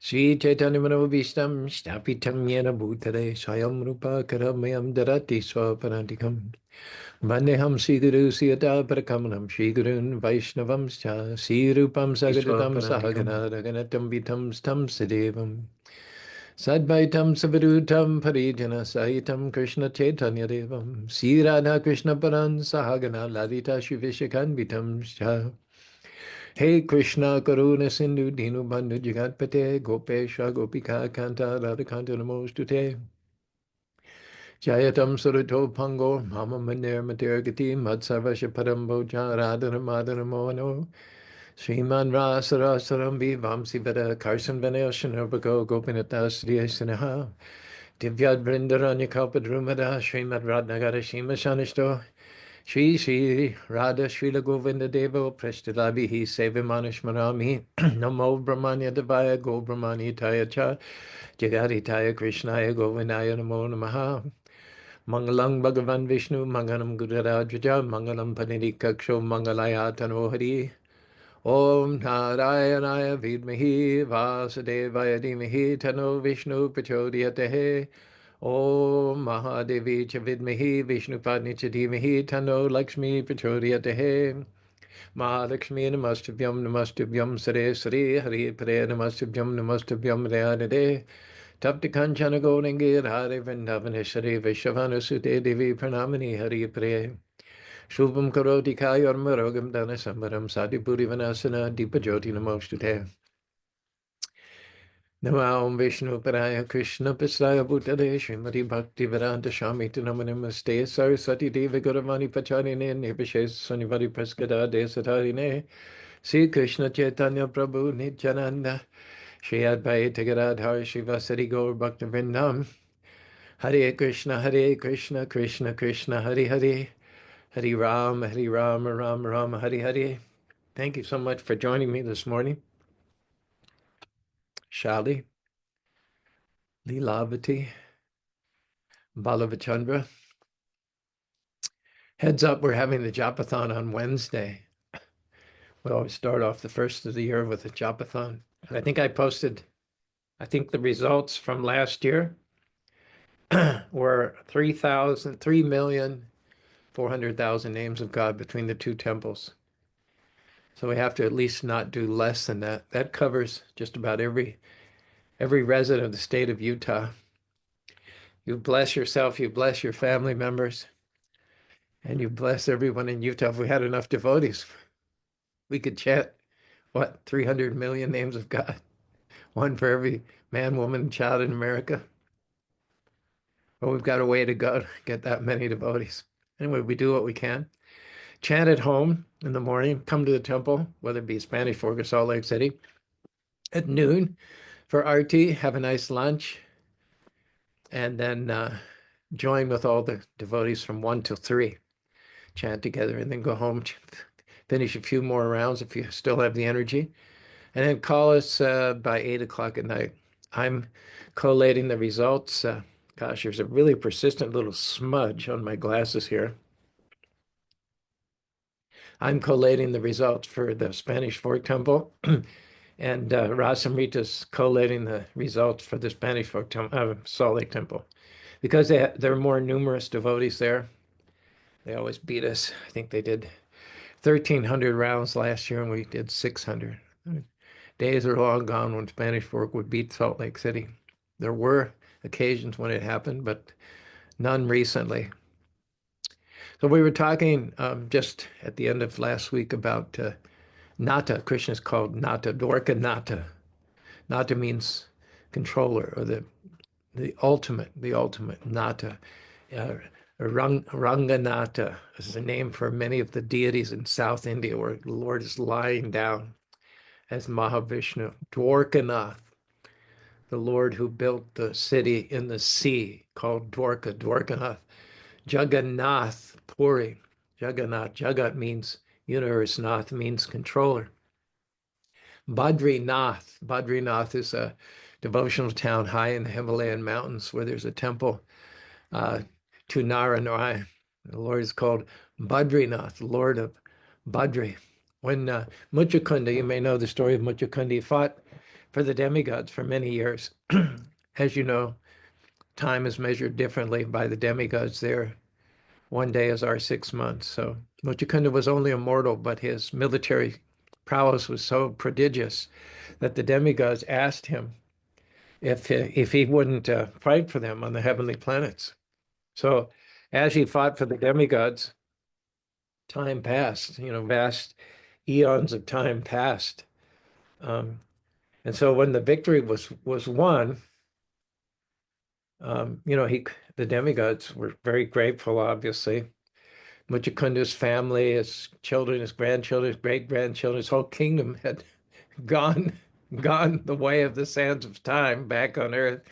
Sri Chaitanya Manavishtam Shtapitam Yena Bhutale Swayam Rupa Karamayam Darati Swaparantikam Vandeham Sri Guru Siyata Parakamanam Sri Gurun Vaishnavam Scha Sri Rupam Sagadatam Sahagana Raganatam Vitam Stam Sadevam Sadvaitam Savadutam Parijana Sahitam Krishna Chaitanya Devam Sri Radha Krishna Paran Sahagana Ladita Shivishakan Vitam Scha Hey Krishna Karuna Sindhu Dinu Bandhu Jagatpate Gopesha Gopika Kanta Radhakanta Namostute Jayatam Surato Pango Mama Manir Matirgati Matsarvasha Parambo Radhana Madhana Mono Sriman Rasarasaram Vamsi Veda Karsan Vanel Shanobako Gopinata Sriya Sinaha Divyad Vrindaranya Kalpadrumada Srimad Radnagara Shima Shanishto Shri Shri Radha Srila Govinda Deva Prashtalabihi Sevimanishmarami Namo Brahmanya Devaya Go Brahmani Taya Cha Jagaritaya Krishnaya Govindaya Namo Namaha Mangalam Bhagavan Vishnu Mangalam Gurarajaja Mangalam Panini Kaksho Mangalaya Tanohari Om Narayanaya Vidmahi Vasudevaya Dhimahi Tano Vishnu Prachodhyate Om Mahadevi Cha Vidmahi Vishnupadni Cha Dhimahi Tano Lakshmi Prachodhyate Mahalakshmi Namastubhyam Sare Sare Hari Pare Namastubhyam Rayadade Tapti Kanchana Gorangi Radhe Vrindavaneshwari Vishavanusute Devi Pranamani Hari Pare Shubham Karoti Kayormarogam Dana Sambaram Sadipuri Vanasana Dipajoti Namostute Namo Om Vishnu Paraya Krishna Pisaya Bhutale Srimati Bhakti Vedanta Shami Namaste Saraswati Devi Gauravani Pacharine Nirvishes Sunivari Praskada Desatarine Sri Krishna Chaitanya Prabhu Nityananda Shri Advaita Gadadhar Shivasari Gaur Bhakta Vrindam Hare Krishna Krishna Krishna Hare Hare Hare Ram Ram Ram Hare Hare. Thank you so much for joining me this morning. Shali, Lilavati, Ballava Chandra. Heads up, we're having the Japathon on Wednesday. We always start off the first of the year with a Japathon. And I think I posted, the results from last year were 3,400,000 names of God between the two temples. So we have to at least not do less than that. That covers just about every resident of the state of Utah. You bless yourself, you bless your family members, and you bless everyone in Utah. If we had enough devotees, we could chant, 300 million names of God, one for every man, woman, and child in America. Well, we've got a way to go to get that many devotees. Anyway, we do what we can. Chant at home in the morning, come to the temple, whether it be Spanish Fork or Salt Lake City, at noon for arti, have a nice lunch, and then join with all the devotees from 1 till 3. Chant together and then go home, finish a few more rounds if you still have the energy, and then call us by 8 o'clock at night. I'm collating the results. Gosh, there's a really persistent little smudge on my glasses here. I'm collating the results for the Spanish Fork Temple, and Rasamrita's collating the results for the Spanish Fork Salt Lake Temple. Because there are more numerous devotees there, they always beat us. I think they did 1,300 rounds last year, and we did 600. Days are long gone when Spanish Fork would beat Salt Lake City. There were occasions when it happened, but none recently. So we were talking just at the end of last week about Nata. Krishna is called Nata, Dwarka Nata. Nata means controller, or the ultimate Nata. Ranganatha is a name for many of the deities in South India where the Lord is lying down as Mahavishnu. Dwarkanath, the Lord who built the city in the sea called Dwarka, Dwarkanath. Jagannath Puri, Jagannath, Jagat means universe, Nath means controller. Badrinath, Badrinath is a devotional town high in the Himalayan mountains where there's a temple to Narayana. The Lord is called Badrinath, Lord of Badri. When Muchukunda, you may know the story of Muchukunda, he fought for the demigods for many years. As you know, time is measured differently by the demigods there. One day is our 6 months. So Muchukunda was only a mortal, but his military prowess was so prodigious that the demigods asked him if he wouldn't fight for them on the heavenly planets. So as he fought for the demigods, time passed, vast eons of time passed. Um, and so when the victory was won, the demigods were very grateful, obviously. Muchukunda's family, his children, his grandchildren, his great-grandchildren, his whole kingdom had gone gone the way of the sands of time back on Earth.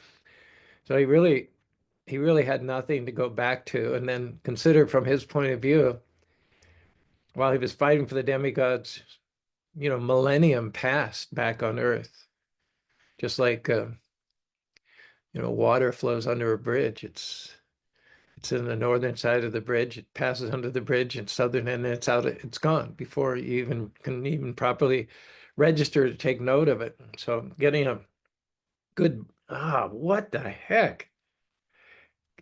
So he really had nothing to go back to. And then consider from his point of view, while he was fighting for the demigods, millennium passed back on Earth, just like water flows under a bridge. It's in the northern side of the bridge. It passes under the bridge in southern, and it's out. It's gone before you can even properly register to take note of it. So getting a good what the heck?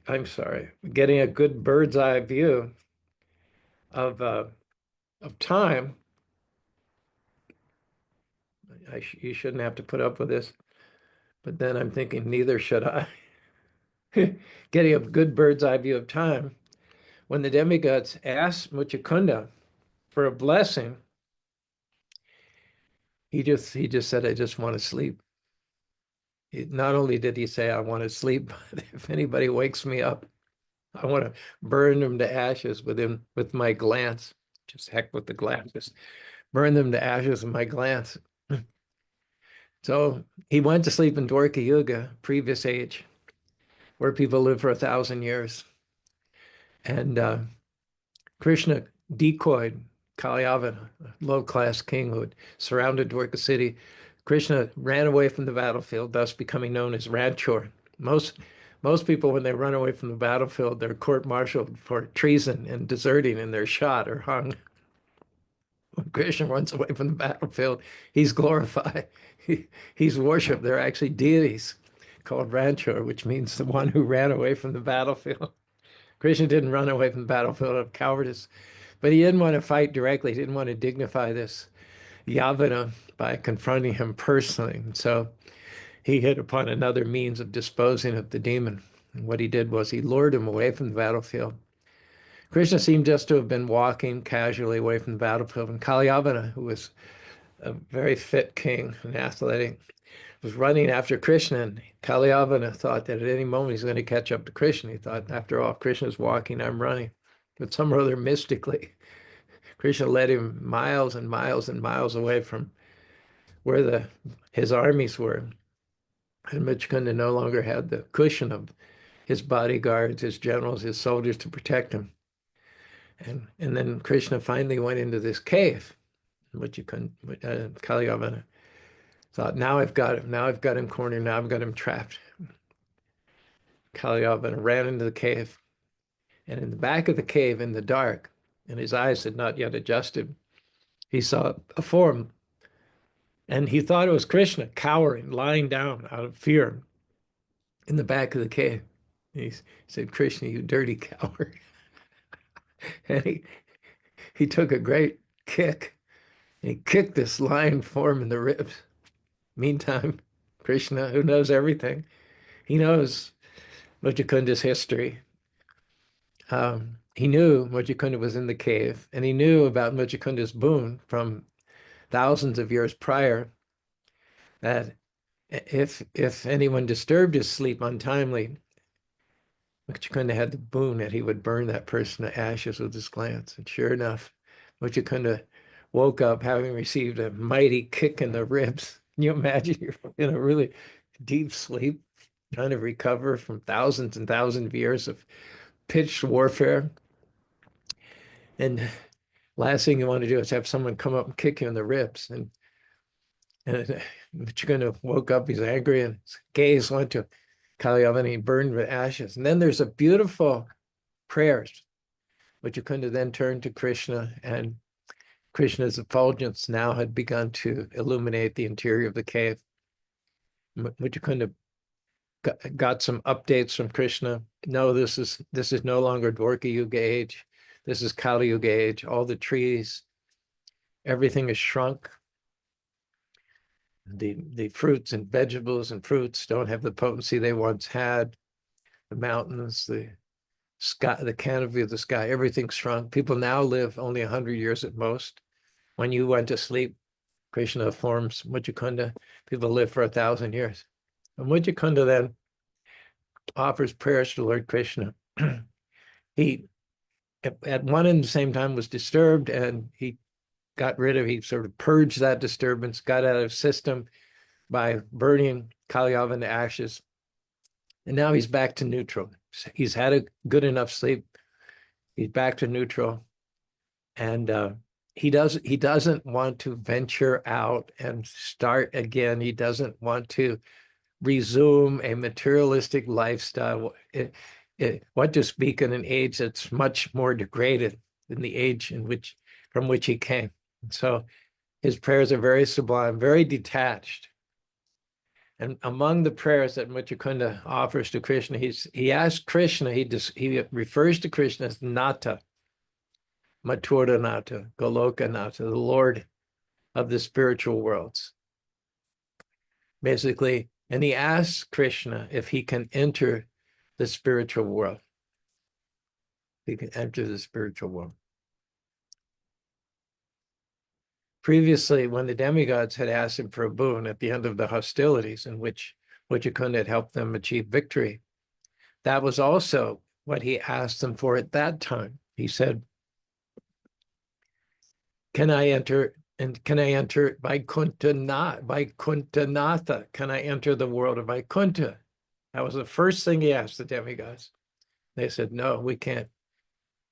I'm sorry. Getting a good bird's eye view of time. You shouldn't have to put up with this, but then I'm thinking neither should I. Getting a good bird's eye view of time. When the demigods asked Muchukunda for a blessing, he just said, "I just want to sleep." Not only did he say, "I want to sleep," but if anybody wakes me up, I want to burn them to ashes with my glance. Just heck with the glance. Just burn them to ashes with my glance. So he went to sleep in Dwarka Yuga, previous age, where people live for 1,000 years. And Krishna decoyed Kalyavana, a low-class king who had surrounded Dwarka city. Krishna ran away from the battlefield, thus becoming known as Ranchor. Most people, when they run away from the battlefield, they're court-martialed for treason and deserting, and they're shot or hung. When Krishna runs away from the battlefield, he's glorified. He's worshipped. They're actually deities called Ranchor, which means the one who ran away from the battlefield. Krishna didn't run away from the battlefield of cowardice, but he didn't want to fight directly. He didn't want to dignify this Yavana by confronting him personally. And so he hit upon another means of disposing of the demon. And what he did was he lured him away from the battlefield. Krishna seemed just to have been walking casually away from the battlefield, and Kalyavana, who was a very fit king and athletic, was running after Krishna, and Kalyavana thought that at any moment he's going to catch up to Krishna. He thought, after all, Krishna's walking, I'm running. But somehow other mystically, Krishna led him miles and miles and miles away from where his armies were. And Muchukunda no longer had the cushion of his bodyguards, his generals, his soldiers to protect him. And then Krishna finally went into this cave, Kalyavana thought, now I've got him. Now I've got him cornered. Now I've got him trapped. Kalyavana ran into the cave. And in the back of the cave, in the dark, and his eyes had not yet adjusted, he saw a form. And he thought it was Krishna, cowering, lying down out of fear in the back of the cave. He said, "Krishna, you dirty coward." And he took a great kick. And he kicked this lying form in the ribs. Meantime, Krishna, who knows everything, he knows Muchukunda's history. He knew Muchukunda was in the cave, and he knew about Muchukunda's boon from thousands of years prior, that if anyone disturbed his sleep untimely, Muchukunda had the boon that he would burn that person to ashes with his glance. And sure enough, Muchukunda woke up having received a mighty kick in the ribs. Can you imagine you're in a really deep sleep, trying to recover from thousands and thousands of years of pitched warfare? And last thing you want to do is have someone come up and kick you in the ribs. And Muchukunda woke up, he's angry, and his gaze went to Kalyavana, he burned with ashes. And then there's a beautiful prayers. Muchukunda then turned to Krishna, and Krishna's effulgence now had begun to illuminate the interior of the cave. Muchukunda got some updates from Krishna. No, this is no longer Dwarka Yuga age. This is Kali Yuga age. All the trees, everything is shrunk. The fruits and vegetables and fruits don't have the potency they once had. The mountains, the sky, the canopy of the sky, everything's shrunk. People now live only 100 years at most. When you went to sleep, Krishna forms Muchukunda. People live for 1,000 years. And Muchukunda then offers prayers to Lord Krishna. He, at one and the same time, was disturbed, and he sort of purged that disturbance, got out of his system by burning Kaliyava into ashes. And now he's back to neutral. He's had a good enough sleep. He's back to neutral. And he doesn't want to venture out and start again. He doesn't want to resume a materialistic lifestyle. What to speak in an age that's much more degraded than the age from which he came. So his prayers are very sublime, very detached. And among the prayers that Muchukunda offers to Krishna, he asks Krishna, he refers to Krishna as Nata, Mathura Nata, Goloka Nata, the Lord of the spiritual worlds. Basically, and he asks Krishna if he can enter the spiritual world. He can enter the spiritual world. Previously, when the demigods had asked him for a boon at the end of the hostilities in which Muchukunda had helped them achieve victory, that was also what he asked them for at that time. He said, can I enter Vaikuntha? Can I enter the world of Vaikuntha? That was the first thing he asked the demigods. They said, no, we can't.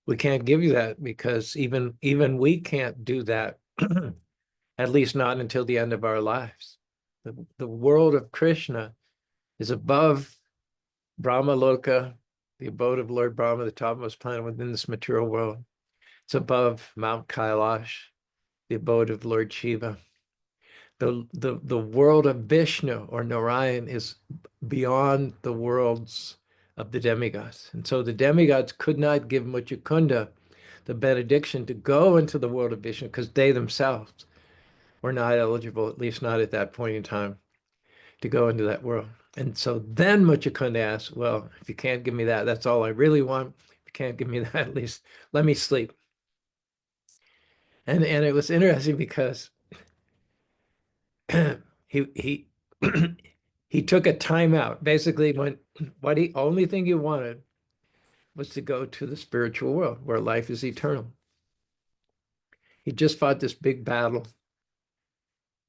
We can't give you that because even we can't do that, at least not until the end of our lives. The world of Krishna is above Brahma Loka, the abode of Lord Brahma, the topmost planet within this material world. It's above Mount Kailash, the abode of Lord Shiva. The world of Vishnu or Narayan is beyond the worlds of the demigods. And so the demigods could not give Muchukunda the benediction to go into the world of Vishnu because they themselves were not eligible, at least not at that point in time, to go into that world. And so then Muchukunda asked, well, if you can't give me that, that's all I really want. If you can't give me that, at least let me sleep. And it was interesting because he he took a timeout. Basically, only thing he wanted was to go to the spiritual world where life is eternal. He just fought this big battle.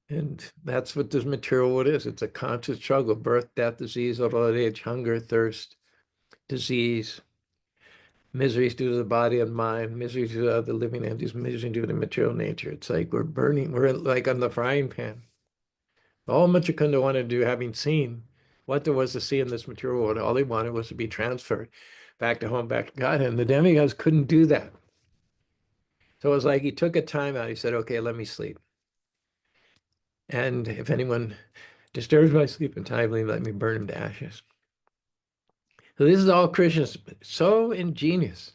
And that's what this material world is. It's a constant struggle: birth, death, disease, old age, hunger, thirst, disease, miseries due to the body and mind, miseries due to other living entities, misery due to material nature. It's like we're like on the frying pan. All Muchukunda wanted to do, having seen what there was to see in this material world, all he wanted was to be transferred back to home, back to God. And the demigods couldn't do that. So it was like he took a time out. He said, okay, let me sleep. And if anyone disturbs my sleep untimely, let me burn him to ashes. So this is all Krishna's, so ingenious,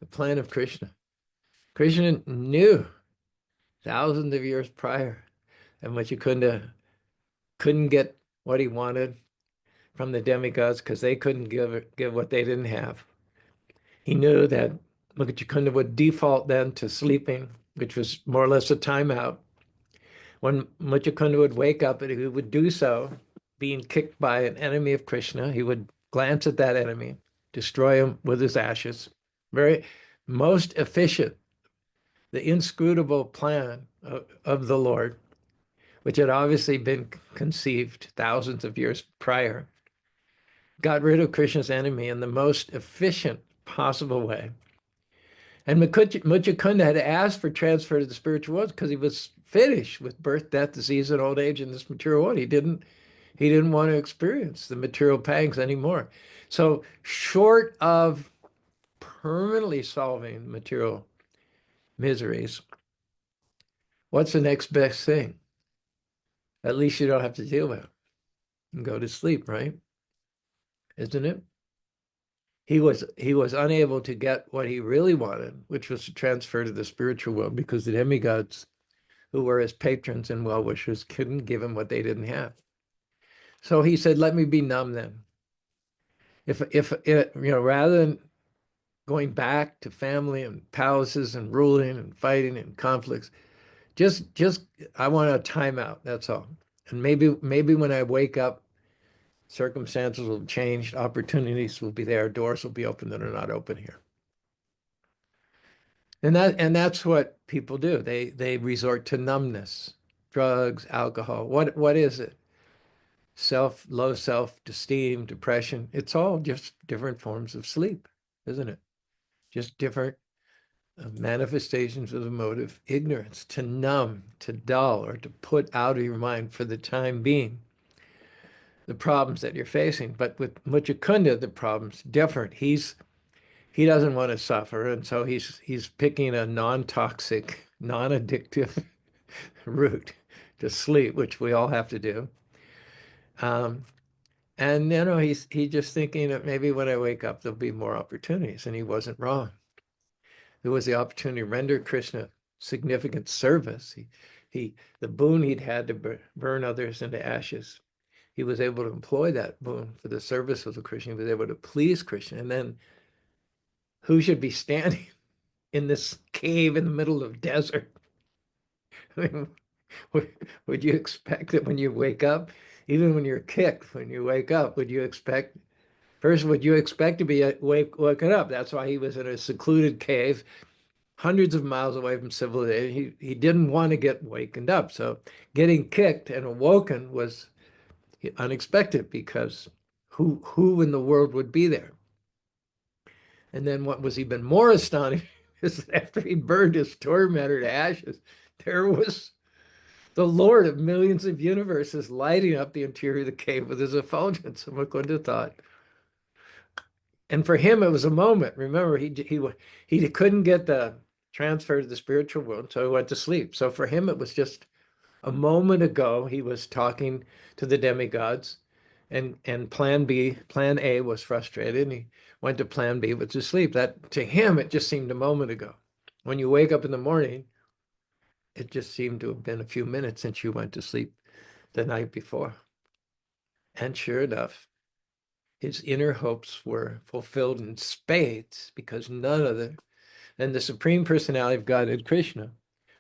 the plan of Krishna. Krishna knew thousands of years prior that Muchukunda couldn't get what he wanted from the demigods because they couldn't give what they didn't have. He knew that Muchukunda would default then to sleeping, which was more or less a timeout. When Muchukunda would wake up, and he would do so being kicked by an enemy of Krishna. He would glance at that enemy, destroy him with his ashes. Very most efficient, the inscrutable plan of the Lord, which had obviously been conceived thousands of years prior, got rid of Krishna's enemy in the most efficient possible way. And Muchukunda had asked for transfer to the spiritual world because he was finished with birth, death, disease, and old age in this material world. He didn't want to experience the material pangs anymore. So short of permanently solving material miseries, what's the next best thing? At least you don't have to deal with it. and go to sleep, right? Isn't it? He was unable to get what he really wanted, which was to transfer to the spiritual world, because the demigods, who were his patrons and well-wishers, couldn't give him what they didn't have. So he said, let me be numb then. If it, rather than going back to family and palaces and ruling and fighting and conflicts, just I want a timeout, that's all. And maybe when I wake up, circumstances will have changed, opportunities will be there, doors will be open that are not open here. And that's what people do. They resort to numbness, drugs, alcohol. What is it? Low self-esteem, depression. It's all just different forms of sleep, isn't it? Just different manifestations of emotive ignorance, to numb, to dull, or to put out of your mind for the time being the problems that you're facing. But with Muchukunda, the problem's different. He doesn't want to suffer, and so he's picking a non-toxic, non-addictive route to sleep, which we all have to do. And he's just thinking that maybe when I wake up there'll be more opportunities, and he wasn't wrong. There was the opportunity to render Krishna significant service. The boon he'd had to burn others into ashes, he was able to employ that boon for the service of the Krishna. He was able to please Krishna. And then who should be standing in this cave in the middle of desert? I mean, would you expect that when you wake up, even when you're kicked, when you wake up, would you expect to be woken up? That's why he was in a secluded cave, hundreds of miles away from civilization. He didn't want to get wakened up. So getting kicked and awoken was unexpected, because who in the world would be there? And then what was even more astonishing is that after he burned his tormentor to ashes, there was the Lord of millions of universes lighting up the interior of the cave with his effulgence. And Mukunda thought. And for him, it was a moment. Remember, he couldn't get the transfer to the spiritual world, so he went to sleep. So for him, it was just a moment ago, he was talking to the demigods, and plan A was frustrated, and he went to plan B, which is sleep. That, to him, it just seemed a moment ago. When you wake up in the morning, it just seemed to have been a few minutes since you went to sleep the night before. And sure enough, his inner hopes were fulfilled in spades, because none other than the Supreme Personality of Godhead, Krishna,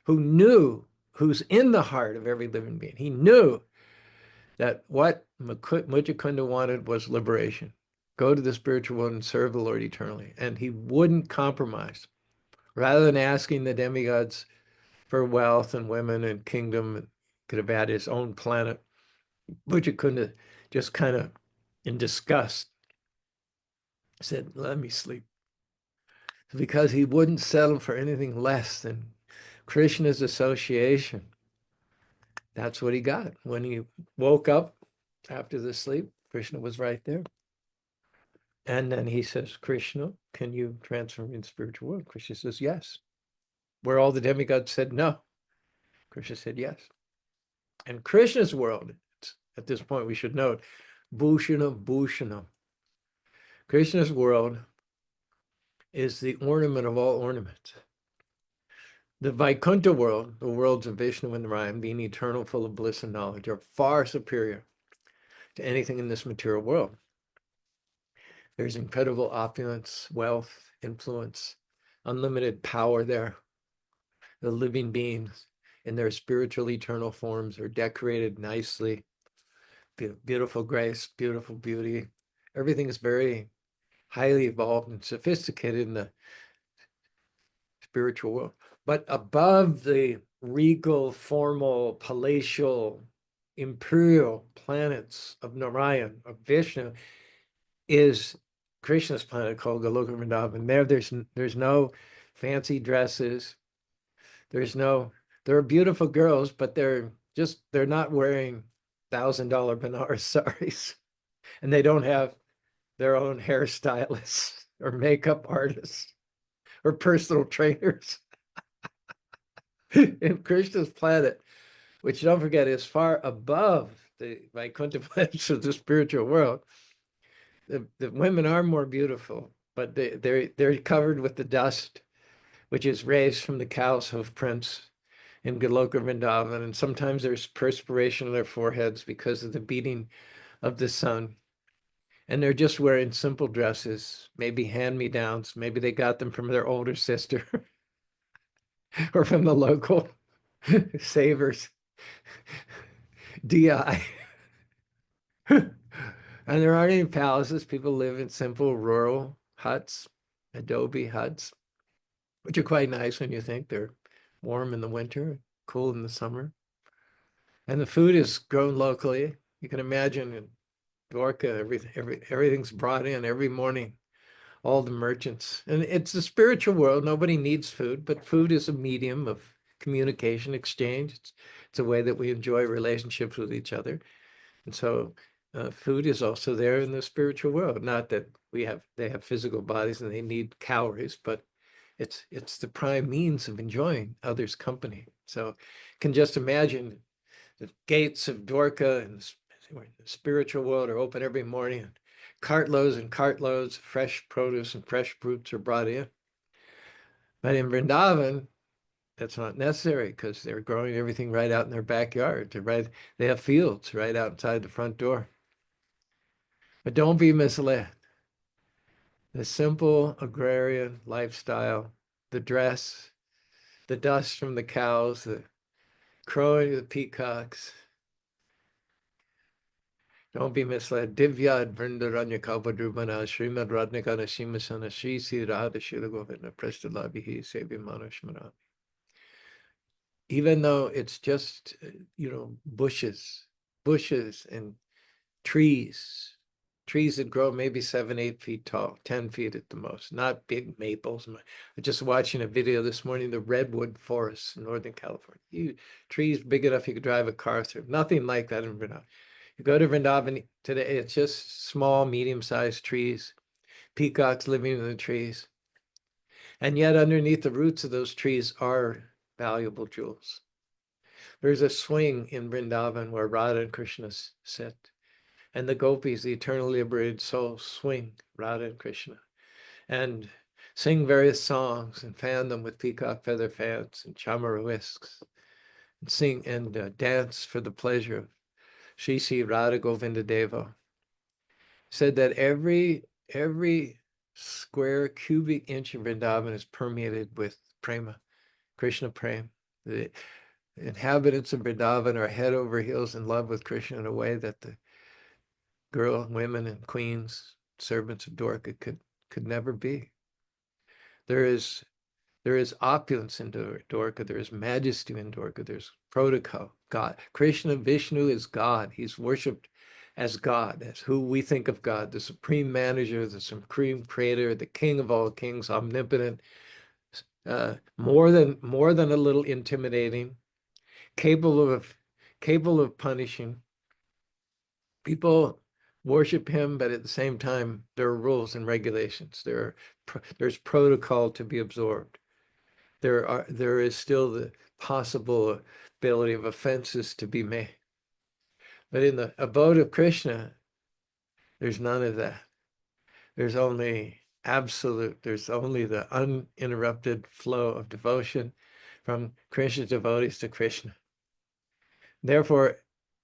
who's in the heart of every living being. He knew that what Muchukunda wanted was liberation. Go to the spiritual world and serve the Lord eternally. And he wouldn't compromise. Rather than asking the demigods for wealth and women and kingdom, could have had his own planet, Muchukunda just kind of, in disgust, said, let me sleep. Because he wouldn't settle for anything less than Krishna's association. That's what he got. When he woke up after the sleep, Krishna was right there. And then he says, Krishna, can you transform me in the spiritual world? Krishna says, yes. Where all the demigods said no, Krishna said yes. And Krishna's world, at this point we should note, Bhushana Bhushana. Krishna's world is the ornament of all ornaments. The Vaikuntha world, the worlds of Vishnu and Narayan, being eternal, full of bliss and knowledge, are far superior to anything in this material world. There's incredible opulence, wealth, influence, unlimited power there. The living beings in their spiritual eternal forms are decorated nicely. Beautiful grace, beautiful beauty. Everything is very highly evolved and sophisticated in the spiritual world. But above the regal, formal, palatial, imperial planets of Narayan, of Vishnu, is Krishna's planet called Goloka Vrindavan. There's no fancy dresses. There are beautiful girls, but they're not wearing $1,000 Benares saris, and they don't have their own hairstylists or makeup artists or personal trainers. In Krishna's planet, which, don't forget, is far above the Vaikuntha planets of the spiritual world, the women are more beautiful, but they're covered with the dust, which is raised from the cow's hoof prints in Goloka Vrindavan, and sometimes there's perspiration on their foreheads because of the beating of the sun. And they're just wearing simple dresses, maybe hand-me-downs. Maybe they got them from their older sister or from the local savers, DI. And there aren't any palaces. People live in simple rural huts, adobe huts, which are quite nice when you think they're warm in the winter, cool in the summer. And the food is grown locally. You can imagine in Dwarka, everything's brought in every morning, all the merchants. And it's the spiritual world. Nobody needs food, but food is a medium of communication, exchange. It's a way that we enjoy relationships with each other. And so food is also there in the spiritual world. Not that they have physical bodies and they need calories, but it's the prime means of enjoying others' company. So can just imagine the gates of Dwarka and the spiritual world are open every morning. And cartloads and cartloads of fresh produce and fresh fruits are brought in. But in Vrindavan, that's not necessary because they're growing everything right out in their backyard. They have fields right outside the front door. But don't be misled. The simple agrarian lifestyle, the dress, the dust from the cows, the crowing of the peacocks. Don't be misled. Divya Vrindaranya Kalpadrubana Srimad Radnikana Shimasana Shri Sri Radha Shila Govinda Prestalabihi Sevi Manashmana. Even though it's just, bushes and trees that grow maybe 7, 8 feet tall, 10 feet at the most, not big maples. I was just watching a video this morning, the redwood forests in Northern California. Trees big enough you could drive a car through. Nothing like that in Vrindavan. You go to Vrindavan today, it's just small, medium-sized trees, peacocks living in the trees. And yet underneath the roots of those trees are valuable jewels. There's a swing in Vrindavan where Radha and Krishna sit. And the gopis, the eternally liberated souls, swing Radha and Krishna and sing various songs and fan them with peacock feather fans and chamara whisks and sing and dance for the pleasure of Shri Sri Radha Govinda Deva. Said that every square cubic inch of Vrindavan is permeated with prema, Krishna prema. The inhabitants of Vrindavan are head over heels in love with Krishna in a way that the women and queens, servants of Dwarka could never be. There is opulence in Dwarka. There is majesty in Dwarka. There's protocol. God, Krishna, Vishnu is God. He's worshipped as God, as who we think of God, the supreme manager, the supreme creator, the king of all kings, omnipotent, more than a little intimidating, capable of punishing. People worship him, but at the same time, there are rules and regulations. There's protocol to be absorbed. There is still the possibility of offenses to be made. But in the abode of Krishna, there's none of that. There's only absolute, there's only the uninterrupted flow of devotion from Krishna's devotees to Krishna. Therefore,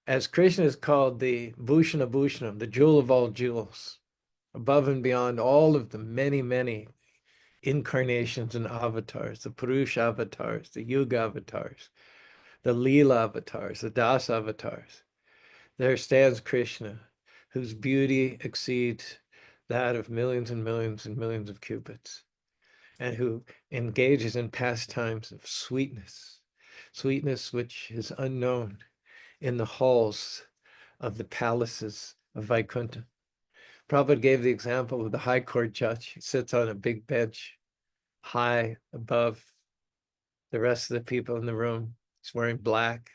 as Krishna is called the Bhushana Bhushanam, the jewel of all jewels, above and beyond all of the many, many incarnations and avatars, the Purusha avatars, the Yuga avatars, the Lila avatars, the Das avatars, there stands Krishna, whose beauty exceeds that of millions and millions and millions of cubits, and who engages in pastimes of sweetness which is unknown in the halls of the palaces of Vaikuntha. Prabhupada gave the example of the high court judge. He sits on a big bench high above the rest of the people in the room. He's wearing black.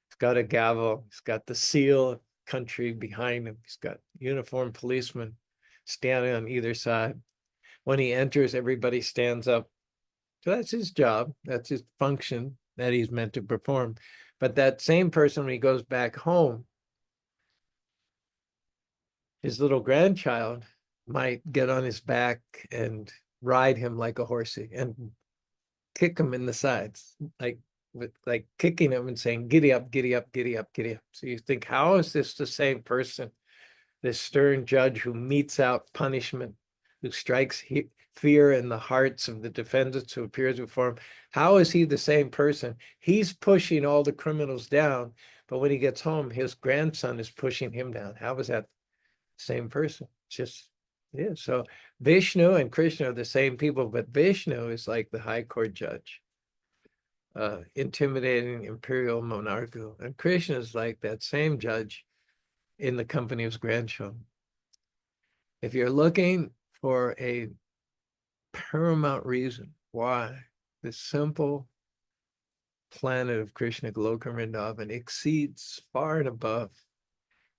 He's got a gavel. He's got the seal of country behind him. He's got uniformed policemen standing on either side. When he enters, everybody stands up. So that's his job. That's his function that he's meant to perform. But that same person, when he goes back home, his little grandchild might get on his back and ride him like a horsey and kick him in the sides, like with like kicking him and saying, "Giddy up, giddy up, giddy up, giddy up." So you think, how is this the same person? This stern judge who metes out punishment, who strikes fear in the hearts of the defendants who appears before him. How is he the same person? He's pushing all the criminals down, but when he gets home, his grandson is pushing him down. How is that the same person? It's just, yeah. So Vishnu and Krishna are the same people, but Vishnu is like the high court judge, intimidating imperial monarchical, and Krishna is like that same judge in the company of his grandchildren. If you're looking for a paramount reason why the simple planet of Krishna, Goloka Vrindavan, exceeds far and above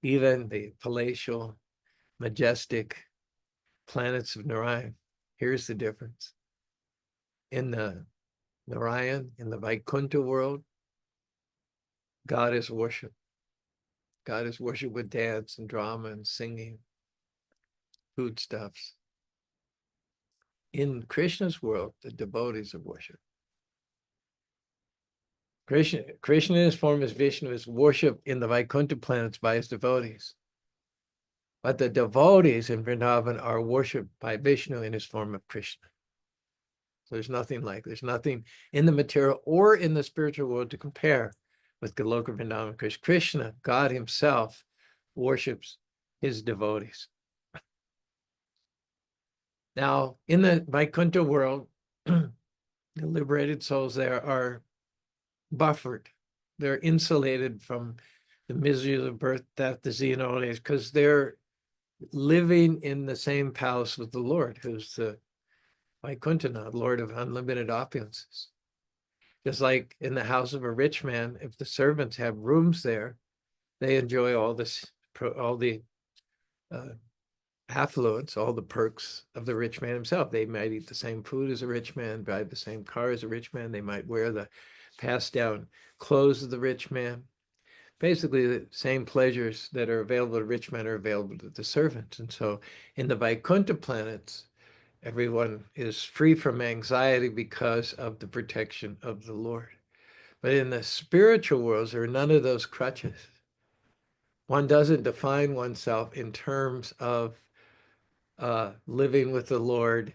even the palatial, majestic planets of Narayan, here's the difference. In the Narayan, in the Vaikuntha world, God is worshipped. God is worshipped with dance and drama and singing, foodstuffs. In Krishna's world, the devotees are worshipped. Krishna in his form as Vishnu is worshipped in the Vaikuntha planets by his devotees. But the devotees in Vrindavan are worshipped by Vishnu in his form of Krishna. So there's nothing in the material or in the spiritual world to compare with Goloka Vrindavan Krishna. Krishna, God himself, worships his devotees. Now, in the Vaikuntha world, the liberated souls there are buffered. They're insulated from the miseries of birth, death, disease, and old age, because they're living in the same palace with the Lord, who's the Vaikuntha, Lord of unlimited opulences. Just like in the house of a rich man, if the servants have rooms there, they enjoy all the affluence, all the perks of the rich man himself. They might eat the same food as a rich man, drive the same car as a rich man. They might wear the passed down clothes of the rich man. Basically, the same pleasures that are available to rich men are available to the servants. And so in the Vaikuntha planets, everyone is free from anxiety because of the protection of the Lord. But in the spiritual worlds, there are none of those crutches. One doesn't define oneself in terms of living with the Lord,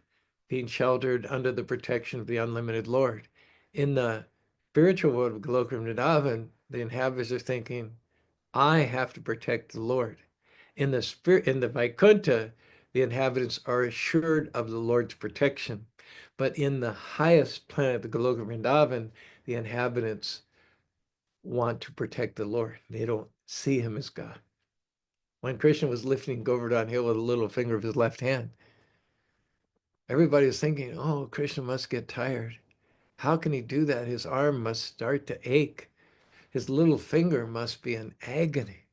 being sheltered under the protection of the unlimited Lord. In the spiritual world of Goloka Vrindavan, the inhabitants are thinking, I have to protect the Lord. In the Vaikuntha, the inhabitants are assured of the Lord's protection. But in the highest planet, the Goloka Vrindavan, the inhabitants want to protect the Lord. They don't see him as God. When Krishna was lifting Govardhan Hill with a little finger of his left hand, everybody was thinking, oh, Krishna must get tired. How can he do that? His arm must start to ache. His little finger must be in agony.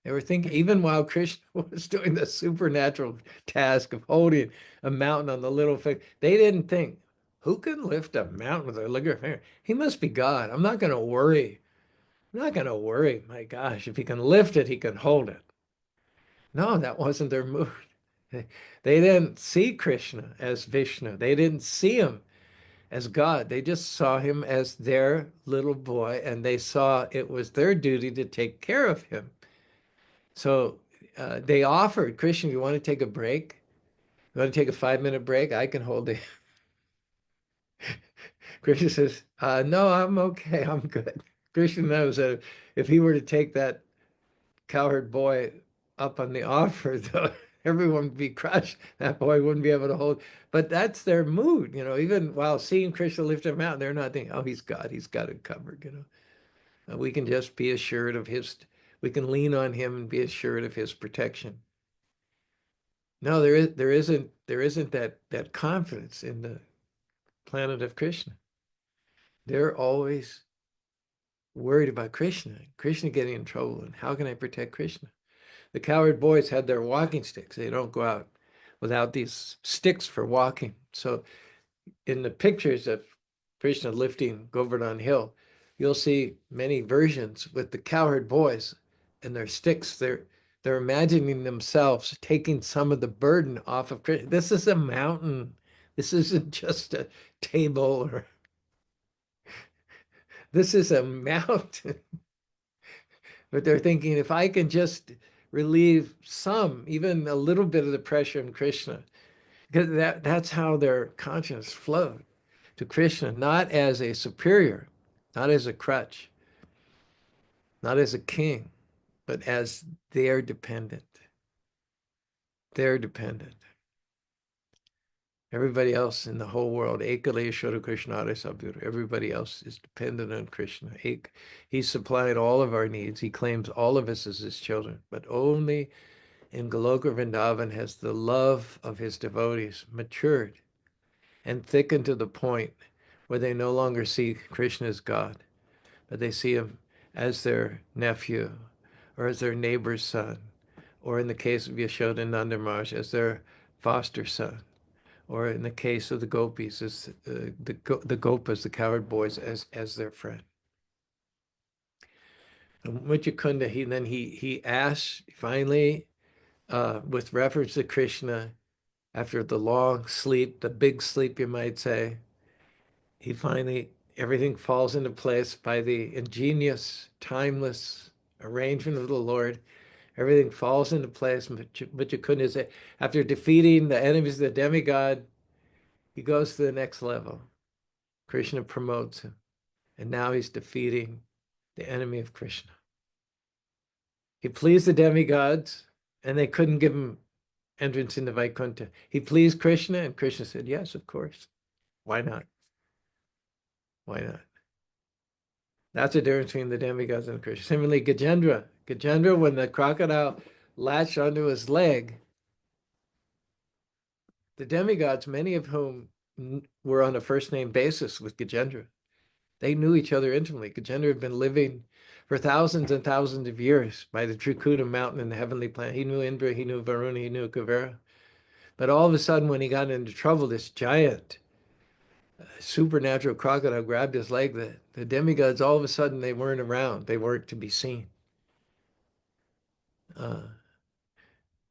They were thinking, even while Krishna was doing the supernatural task of holding a mountain on the little finger, they didn't think, who can lift a mountain with a little finger? He must be God. I'm not going to worry. I'm not going to worry. My gosh, if he can lift it, he can hold it. No, that wasn't their mood. They didn't see Krishna as Vishnu. They didn't see him as God. They just saw him as their little boy, and they saw it was their duty to take care of him. So they offered, Krishna, you want to take a break? You want to take a 5-minute break? I can hold it. Krishna says, no, I'm okay. I'm good. Krishna knows that if he were to take that cowherd boy up on the offer, though, everyone would be crushed. That boy wouldn't be able to hold. But that's their mood, even while seeing Krishna lift him out, they're not thinking, oh, he's God. He's got it covered. We can just be assured of we can lean on him and be assured of his protection. No, there isn't that confidence in the planet of Krishna. They're always worried about Krishna getting in trouble, and how can I protect Krishna? The cowherd boys had their walking sticks. They don't go out without these sticks for walking. So in the pictures of Krishna lifting Govardhan Hill, you'll see many versions with the cowherd boys and their sticks. They're imagining themselves taking some of the burden off of Krishna. This is a mountain. This isn't just a table or this is a mountain. But they're thinking if I can just relieve some, even a little bit of the pressure in Krishna, because that's how their conscience flowed to Krishna, not as a superior, not as a crutch, not as a king, but as their dependent. They're dependent. Everybody else in the whole world, Ekale Ishvara Krishnare Sabhura, everybody else is dependent on Krishna. He's supplied all of our needs. He claims all of us as his children, but only in Goloka Vrindavan has the love of his devotees matured and thickened to the point where they no longer see Krishna as God, but they see him as their nephew or as their neighbor's son, or in the case of Yashoda and Nanda Maharaj, as their foster son, or in the case of the gopis, as the gopas, the cowherd boys, as their friend. And Muchukunda, he asks finally, with reference to Krishna, after the long sleep, the big sleep, you might say, he finally, everything falls into place by the ingenious, timeless arrangement of the Lord. Everything falls into place. Muchukunda say, after defeating the enemies of the demigod, he goes to the next level. Krishna promotes him. And now he's defeating the enemy of Krishna. He pleased the demigods, and they couldn't give him entrance into Vaikuntha. He pleased Krishna, and Krishna said, yes, of course. Why not? Why not? That's the difference between the demigods and Krishna. Similarly, Gajendra, when the crocodile latched onto his leg, the demigods, many of whom were on a first name basis with Gajendra, they knew each other intimately. Gajendra had been living for thousands and thousands of years by the Trikuta mountain in the heavenly planet. He knew Indra, he knew Varuna, he knew Kuvera. But all of a sudden, when he got into trouble, this giant supernatural crocodile grabbed his leg. The demigods, all of a sudden, they weren't around. They weren't to be seen. Uh,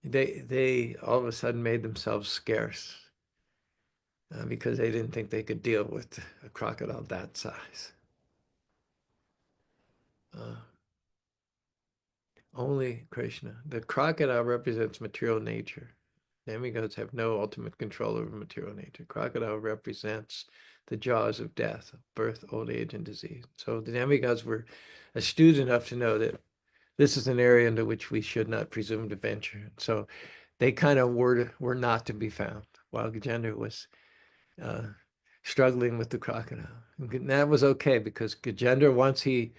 they all of a sudden made themselves scarce because they didn't think they could deal with a crocodile that size. Uh, Only Krishna. The crocodile represents material nature. Demigods have no ultimate control over material nature. Crocodile represents the jaws of death, birth, old age, and disease. So the demigods were astute enough to know that this is an area into which we should not presume to venture. So they kind of were not to be found, while Gajendra was uh, struggling with the crocodile. And that was okay because Gajendra, once he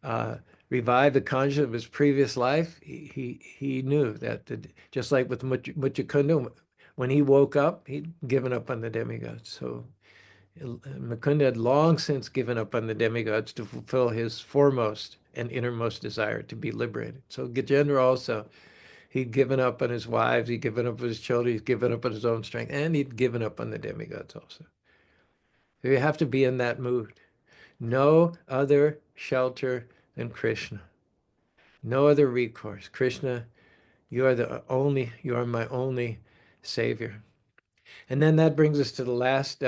uh, revived the consciousness of his previous life, he knew that just like with Muchukunda, when he woke up, he'd given up on the demigods. So Mukunda had long since given up on the demigods to fulfill his foremost and innermost desire to be liberated. So Gajendra also, he'd given up on his wives, he'd given up on his children, he'd given up on his own strength, and he'd given up on the demigods also. So you have to be in that mood. No other shelter than Krishna. No other recourse. Krishna, you are my only savior. And then that brings us to the last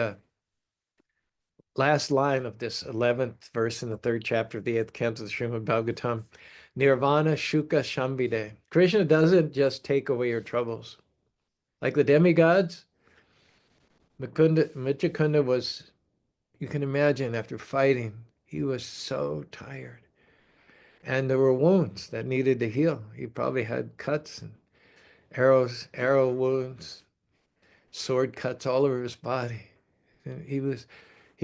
line of this 11th verse in the 3rd chapter of the 8th canto of the Srimad Bhagavatam. Nirvana Shuka Shambhide. Krishna doesn't just take away your troubles. Like the demigods, Muchukunda was, you can imagine after fighting, he was so tired. And there were wounds that needed to heal. He probably had cuts and arrow wounds, sword cuts all over his body. And he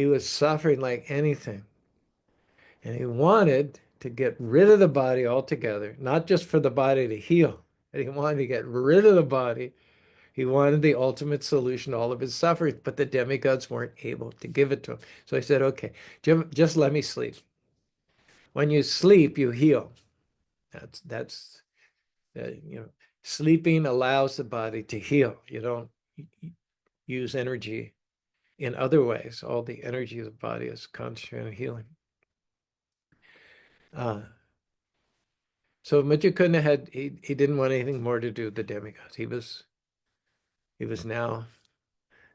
was suffering like anything. And he wanted to get rid of the body altogether, not just for the body to heal, but he wanted to get rid of the body. He wanted the ultimate solution to all of his suffering, but the demigods weren't able to give it to him. So he said, okay, just let me sleep. When you sleep, you heal. That's sleeping allows the body to heal. You don't use energy in other ways. All the energy of the body is concentrated on healing. So Muchukunda he didn't want anything more to do with the demigods. He was now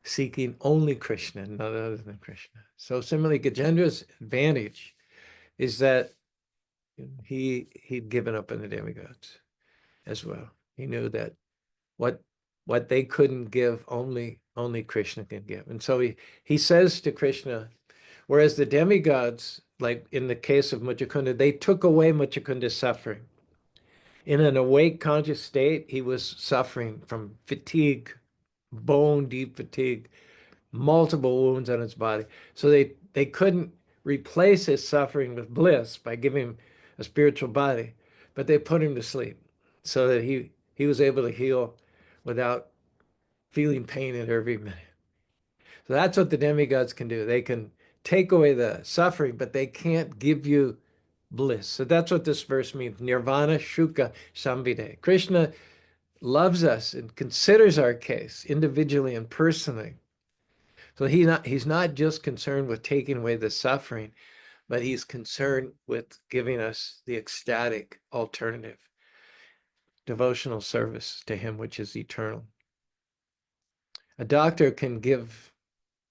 seeking only Krishna, none other than Krishna. So similarly, Gajendra's advantage is that he'd given up on the demigods as well. He knew that what they couldn't give, only Krishna can give. And so he says to Krishna, whereas the demigods, like in the case of Muchukunda, they took away Muchukunda's suffering. In an awake conscious state, he was suffering from fatigue, bone deep fatigue, multiple wounds on his body. So they couldn't replace his suffering with bliss by giving him a spiritual body, but they put him to sleep so that he was able to heal without feeling pain at every minute. So that's what the demigods can do. They can take away the suffering, but they can't give you bliss. So that's what this verse means. Nirvana Shuka Samvide. Krishna loves us and considers our case individually and personally. So he's not just concerned with taking away the suffering, but he's concerned with giving us the ecstatic alternative, devotional service to him, which is eternal. A doctor can give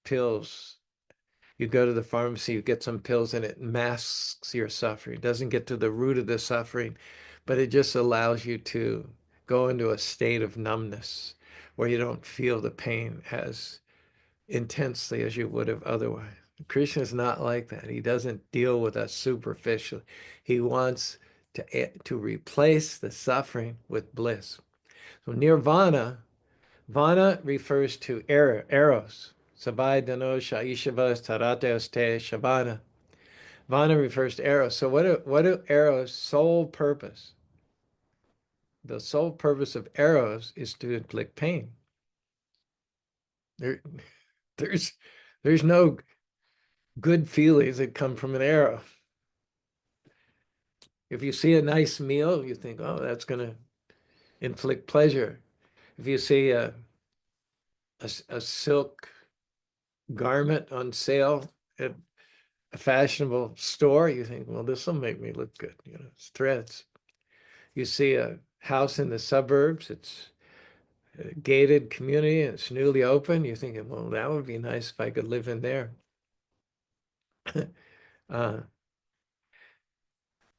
pills. You go to the pharmacy, you get some pills, and it masks your suffering. It doesn't get to the root of the suffering, but it just allows you to go into a state of numbness where you don't feel the pain as intensely as you would have otherwise. Krishna is not like that. He doesn't deal with us superficially. He wants to replace the suffering with bliss. So nirvana, vana refers to eros. Sabai dano shaishavas tarateos te shabana. Vana refers to eros. So what do eros' sole purpose? The sole purpose of eros is to inflict pain. There, there's no good feelings that come from an arrow. If you see a nice meal, you think, oh, that's going to inflict pleasure. If you see a silk garment on sale at a fashionable store, you think, well, this will make me look good. It's threads. You see a house in the suburbs, it's a gated community, and it's newly open. You're thinking, well, that would be nice if I could live in there. uh,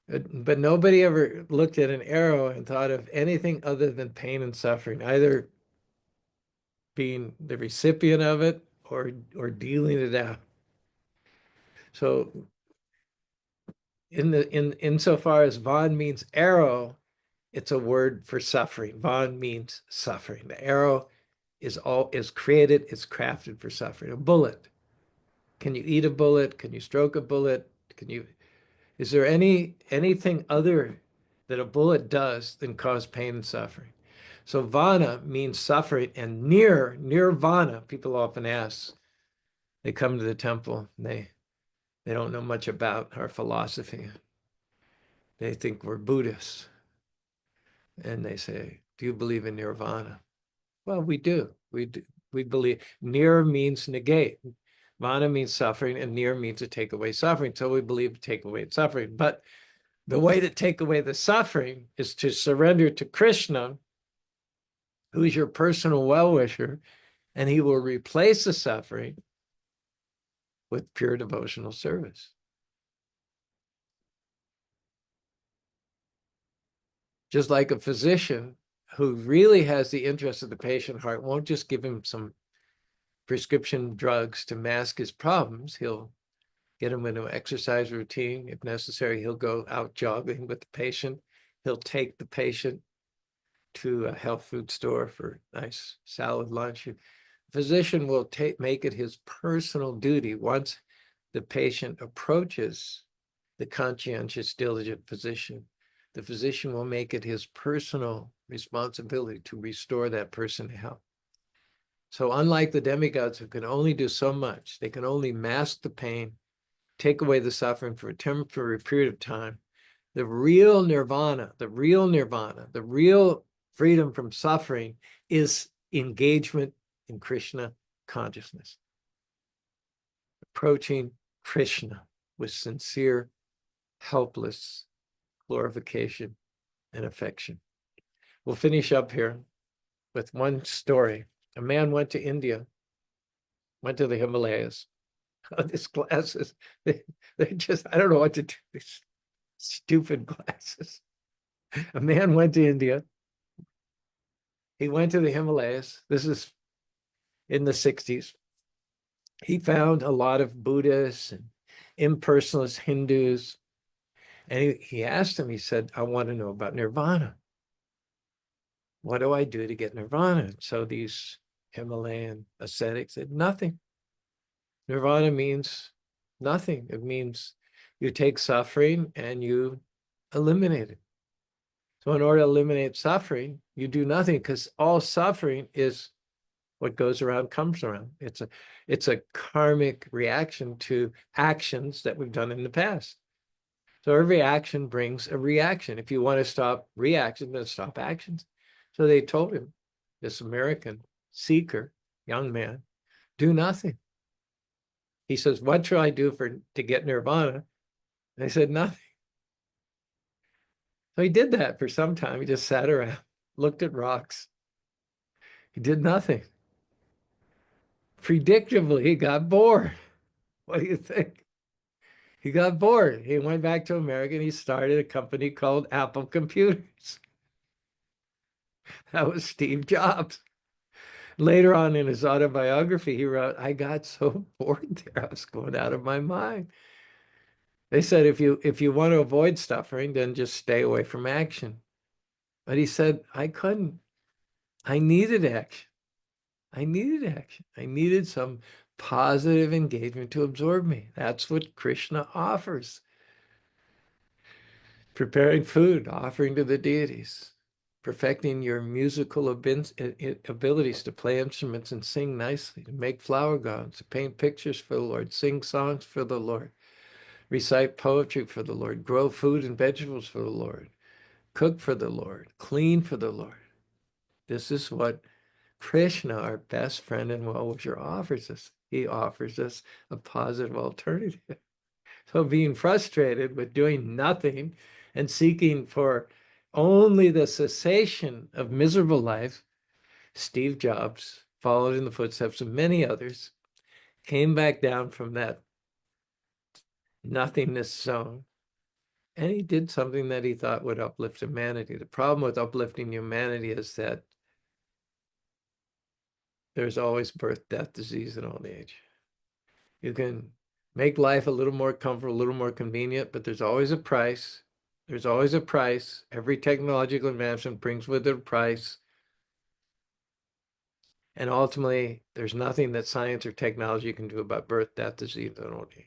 but nobody ever looked at an arrow and thought of anything other than pain and suffering, either being the recipient of it or dealing it out. So insofar as Van means arrow, it's a word for suffering. Van means suffering. The arrow is created, it's crafted for suffering. A bullet. Can you eat a bullet? Can you stroke a bullet? Is there anything other that a bullet does than cause pain and suffering? So vana means suffering, and nirvana, people often ask, they come to the temple and they don't know much about our philosophy. They think we're Buddhists. And they say, do you believe in nirvana? Well, we do. We do. We believe nir means negate. Vana means suffering, and nir means to take away suffering. So we believe to take away suffering. But the way to take away the suffering is to surrender to Krishna, who is your personal well-wisher, and he will replace the suffering with pure devotional service. Just like a physician who really has the interest of the patient at heart won't just give him some prescription drugs to mask his problems. He'll get him into an exercise routine. If necessary, he'll go out jogging with the patient. He'll take the patient to a health food store for a nice salad lunch. The physician will make it his personal duty once the patient approaches the conscientious, diligent physician. The physician will make it his personal responsibility to restore that person to health. So unlike the demigods who can only do so much, they can only mask the pain, take away the suffering for a temporary period of time. The real nirvana, the real freedom from suffering is engagement in Krishna consciousness. Approaching Krishna with sincere, helpless glorification and affection. We'll finish up here with one story. A man went to India, went to the Himalayas. Oh, these glasses, they just, I don't know what to do. These stupid glasses. A man went to India. He went to the Himalayas. This is in the 60s. He found a lot of Buddhists and impersonalist Hindus. And he asked them, he said, I want to know about nirvana. What do I do to get nirvana? So these Himalayan ascetics said, nothing. Nirvana means nothing. It means you take suffering and you eliminate it. So in order to eliminate suffering, you do nothing, because all suffering is what goes around comes around. It's a karmic reaction to actions that we've done in the past. So every action brings a reaction. If you want to stop reactions, then stop actions. So they told him, this American seeker, young man, do nothing. He says, what should I do to get nirvana? And they said, nothing. So he did that for some time. He just sat around, looked at rocks. He did nothing. Predictably, he got bored. What do you think? He got bored. He went back to America and he started a company called Apple Computers. That was Steve Jobs. Later on in his autobiography, he wrote, I got so bored there, I was going out of my mind. They said, if you want to avoid suffering, then just stay away from action. But he said, I couldn't. I needed action. I needed action. I needed some positive engagement to absorb me. That's what Krishna offers. Preparing food, offering to the deities, perfecting your musical abilities to play instruments and sing nicely, to make flower gowns, to paint pictures for the Lord, sing songs for the Lord, recite poetry for the Lord, grow food and vegetables for the Lord, cook for the Lord, clean for the Lord. This is what Krishna, our best friend and well-wisher, offers us. He offers us a positive alternative. So being frustrated with doing nothing and seeking for only the cessation of miserable life, Steve Jobs followed in the footsteps of many others, came back down from that nothingness zone, and he did something that he thought would uplift humanity. The problem with uplifting humanity is that there's always birth, death, disease, and old age. You can make life a little more comfortable, a little more convenient, but there's always a price. There's always a price. Every technological advancement brings with it a price. And ultimately, there's nothing that science or technology can do about birth, death, disease, and old age.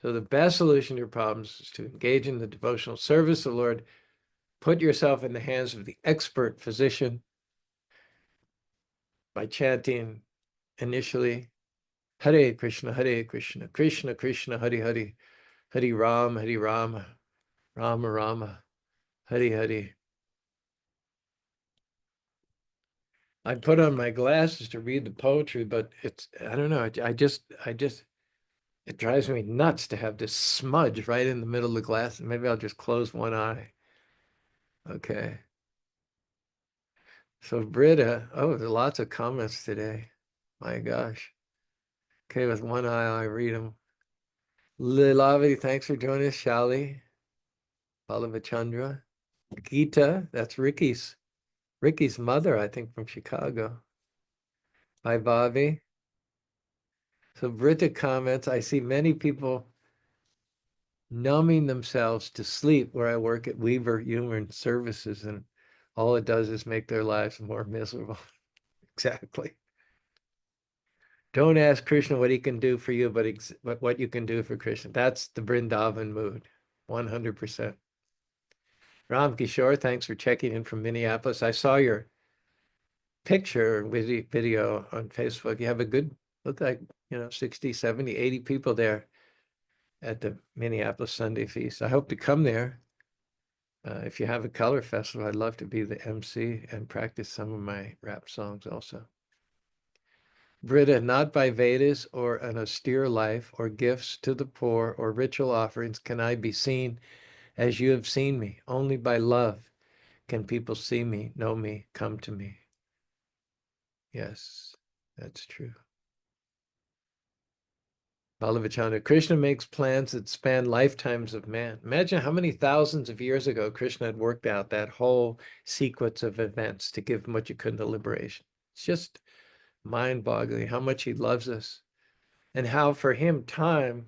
So the best solution to your problems is to engage in the devotional service of the Lord. Put yourself in the hands of the expert physician by chanting initially, Hare Krishna, Krishna Krishna, Hare Hare, Hare Rama, Rama Rama, Hare Hare. I put on my glasses to read the poetry, but I don't know, it drives me nuts to have this smudge right in the middle of the glass. Maybe I'll just close one eye. Okay. So Britta, oh, there's lots of comments today. My gosh. Okay, with one eye, I read them. Lila, thanks for joining us. Shali, Ballava Chandra, Gita, that's Ricky's mother, I think, from Chicago. Hi, Bobby. So Britta comments, I see many people numbing themselves to sleep where I work at Weaver Human Services, and all it does is make their lives more miserable. Exactly. Don't ask Krishna what he can do for you, but what you can do for Krishna. That's the Vrindavan mood, 100%. Ram Kishore, thanks for checking in from Minneapolis. I saw your picture video on Facebook. You have a good, look like, 60, 70, 80 people there at the Minneapolis Sunday Feast. I hope to come there. If you have a color festival, I'd love to be the MC and practice some of my rap songs also. Britta, not by Vedas or an austere life or gifts to the poor or ritual offerings can I be seen as you have seen me. Only by love can people see me, know me, come to me. Yes, that's true. Ballava Chandra, Krishna makes plans that span lifetimes of man. Imagine how many thousands of years ago Krishna had worked out that whole sequence of events to give Muchukunda liberation. It's just mind-boggling how much he loves us and how for him time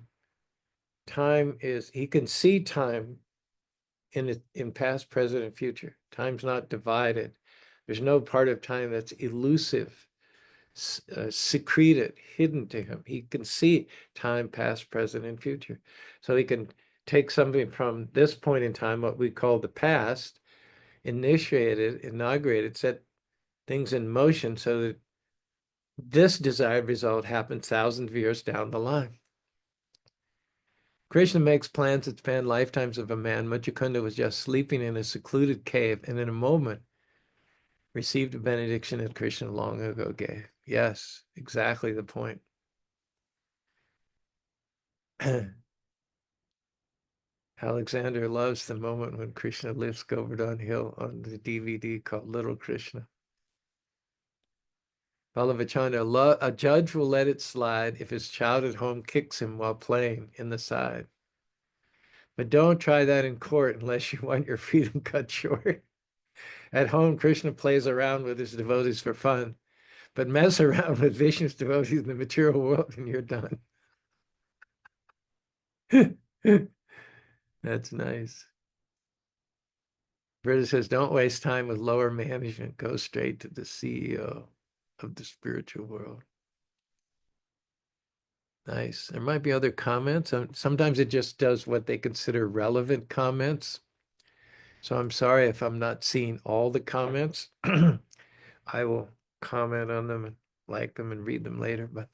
is, he can see time in past, present, and future. Time's not divided. There's no part of time that's elusive, secreted, hidden to him. He can see time, past, present, and future. So he can take something from this point in time, what we call the past, initiate it, inaugurate it, set things in motion so that this desired result happens thousands of years down the line. Krishna makes plans that span lifetimes of a man. Muchukunda was just sleeping in a secluded cave and in a moment received a benediction that Krishna long ago gave. Yes, exactly the point. Alexander loves the moment when Krishna lifts Govardhan Hill on the DVD called Little Krishna. Ballava Chandra, a judge will let it slide if his child at home kicks him while playing in the side. But don't try that in court unless you want your freedom cut short. At home, Krishna plays around with his devotees for fun, but mess around with Vishnu's devotees in the material world and you're done. That's nice. Britta says, don't waste time with lower management. Go straight to the CEO of the spiritual world. Nice. There might be other comments. Sometimes it just does what they consider relevant comments. So I'm sorry if I'm not seeing all the comments. I will comment on them and like them and read them later. But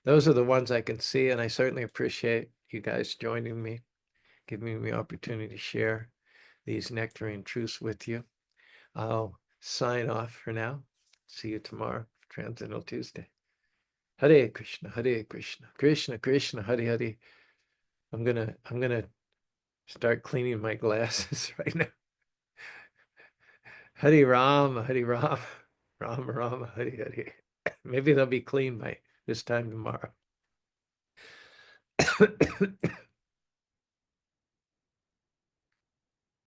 those are the ones I can see. And I certainly appreciate you guys joining me, giving me the opportunity to share these nectarine truths with you. I'll sign off for now. See you tomorrow, Transcendental Tuesday. Hare Krishna, Hare Krishna, Krishna Krishna, Hare Hare. I'm gonna start cleaning my glasses right now. Hare Ram, Hare Ram, Ram Ram, Hare Hare. Maybe they'll be clean by this time tomorrow.